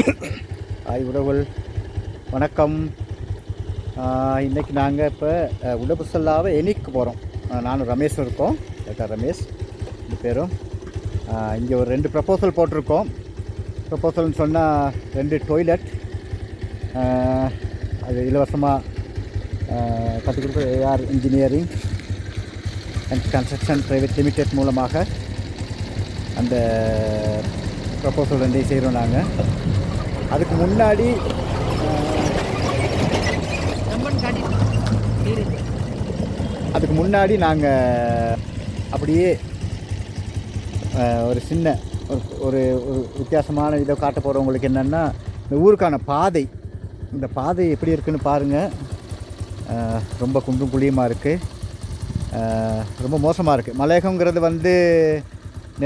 Hi உறவுகள், வணக்கம். இன்றைக்கி நாங்கள் இப்போ உடம்புசல்லாவை எனிக்கு போகிறோம். நானும் ரமேஷ் இருக்கோம், ரமேஷ் இந்த பேரும். இங்கே ஒரு 2 ப்ரப்போசல் போட்டிருக்கோம். ப்ரப்போசல்னு சொன்னால் 2 டொய்லெட், அது இலவசமாக கற்றுக் கொடுக்குற AR engineering and construction private limited மூலமாக அந்த ப்ரப்போசல் 2 செய்கிறோம் நாங்கள். அதுக்கு முன்னாடி நாங்கள் அப்படியே ஒரு சின்ன ஒரு வித்தியாசமான இதை காட்ட போகிறவங்களுக்கு என்னென்னா, இந்த ஊருக்கான பாதை, இந்த பாதை எப்படி இருக்குதுன்னு பாருங்கள். ரொம்ப குண்டும் குழியுமாக இருக்குது, ரொம்ப மோசமாக இருக்குது. மலையகங்கிறது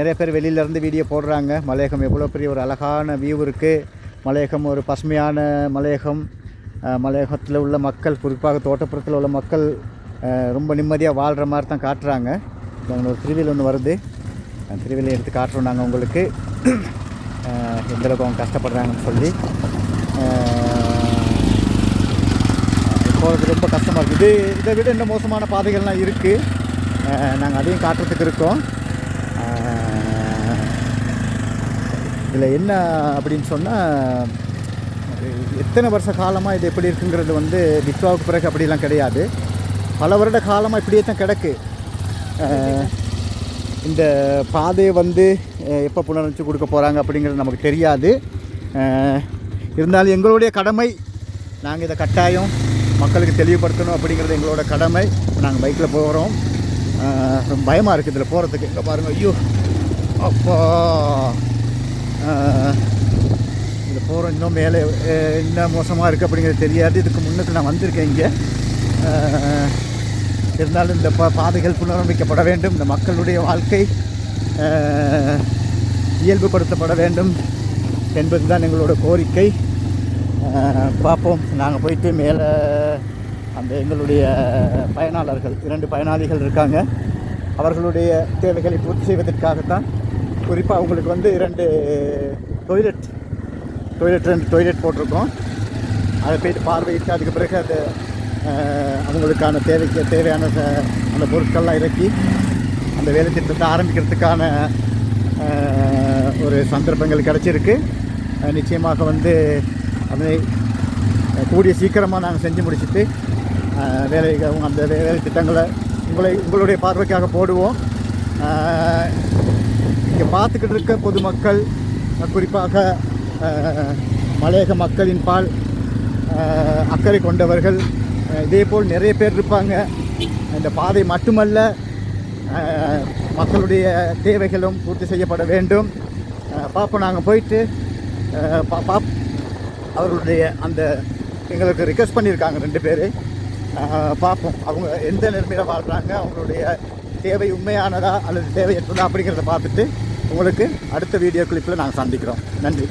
நிறைய பேர் வெளியிலேருந்து வீடியோ போடுறாங்க. மலையகம் எவ்வளோ பெரிய ஒரு அழகான வியூ இருக்குது. மலையகம் ஒரு பசுமையான மலையகம். மலையகத்தில் உள்ள மக்கள், குறிப்பாக தோட்டப்புறத்தில் உள்ள மக்கள் ரொம்ப நிம்மதியாக வாழ்கிற மாதிரி தான் காட்டுறாங்க. நாங்கள் ஒரு திருவிழா ஒன்று வருது, அந்த திருவிழா எடுத்து காட்டுறோம் நாங்கள் உங்களுக்கு, எந்தளவுக்கு அவங்க கஷ்டப்படுறாங்கன்னு சொல்லி. போகிறது ரொம்ப கஷ்டமாக இருக்குது. இதை விட இன்னும் மோசமான பாதைகள்லாம் இருக்குது. நாங்கள் அதையும் காட்டுறதுக்கு இருக்கோம். இதில் என்ன அப்படின்னு சொன்னால், எத்தனை வருஷ காலமாக இது எப்படி இருக்குங்கிறது வித்வாவுக்கு பிறகு அப்படிலாம் கிடையாது. பல வருட காலமாக இப்படியே தான் கிடக்கு. இந்த பாதையை எப்போ புனரமைச்சு கொடுக்க போகிறாங்க அப்படிங்கிறது நமக்கு தெரியாது. இருந்தாலும் எங்களுடைய கடமை, நாங்கள் இதை கட்டாயம் மக்களுக்கு தெளிவுபடுத்தணும் அப்படிங்கிறது எங்களோட கடமை. நாங்கள் பைக்கில் போகிறோம். ரொம்ப பயமாக இருக்குது இதில் போகிறதுக்கு. இங்கே பாருங்கள், ஐயோ அப்பா, இதில் போகிறோம். இன்னும் மேலே என்ன மோசமாக இருக்குது அப்படிங்கிறது தெரியாது. இதுக்கு முன்னுக்கு நான் வந்திருக்கேன் இங்கே. இருந்தாலும் இந்த பாதைகள் புனரமைக்கப்பட வேண்டும். இந்த மக்களுடைய வாழ்க்கை இயல்புப்படுத்தப்பட வேண்டும் என்பது தான் எங்களோட கோரிக்கை. பார்ப்போம். நாங்கள் போயிட்டு மேலே அந்த எங்களுடைய பயனாளர்கள், 2 பயனாளிகள் இருக்காங்க. அவர்களுடைய தேவைகளை பூர்த்தி செய்வதற்காகத்தான், குறிப்பாக அவங்களுக்கு 2 டொய்லெட் போட்டிருக்கோம். அதை போய்ட்டு பார்வையிட்டு அதுக்கு பிறகு அது அவங்களுக்கான தேவையான அந்த பொருட்கள்லாம் இறக்கி அந்த வேலை திட்டத்தை ஆரம்பிக்கிறதுக்கான ஒரு சந்தர்ப்பங்கள் கிடச்சிருக்கு. நிச்சயமாக அதனை கூடிய சீக்கிரமாக நாங்கள் செஞ்சு முடிச்சுட்டு அந்த வேலை திட்டங்களை உங்களுடைய பார்வைக்காக போடுவோம். இங்கே பார்த்துக்கிட்டு இருக்க பொதுமக்கள், குறிப்பாக மலையக மக்களின் பால் அக்கறை கொண்டவர்கள் இதேபோல் நிறைய பேர் இருப்பாங்க. இந்த பாதை மட்டுமல்ல, மக்களுடைய தேவைகளும் பூர்த்தி செய்யப்பட வேண்டும். பார்ப்போம். நாங்கள் போயிட்டு அவர்களுடைய அந்த எங்களுக்கு ரிக்வெஸ்ட் பண்ணியிருக்காங்க 2 பேர். பார்ப்போம் அவங்க எந்த நிலைமையில் வாழ்கிறாங்க, அவங்களுடைய தேவை உண்மையானதா அல்லது தேவையற்றதா அப்படிங்கிறத பார்த்துட்டு உங்களுக்கு அடுத்த வீடியோ கிளிப்பில் நாங்கள் சந்திக்கிறோம். நன்றி.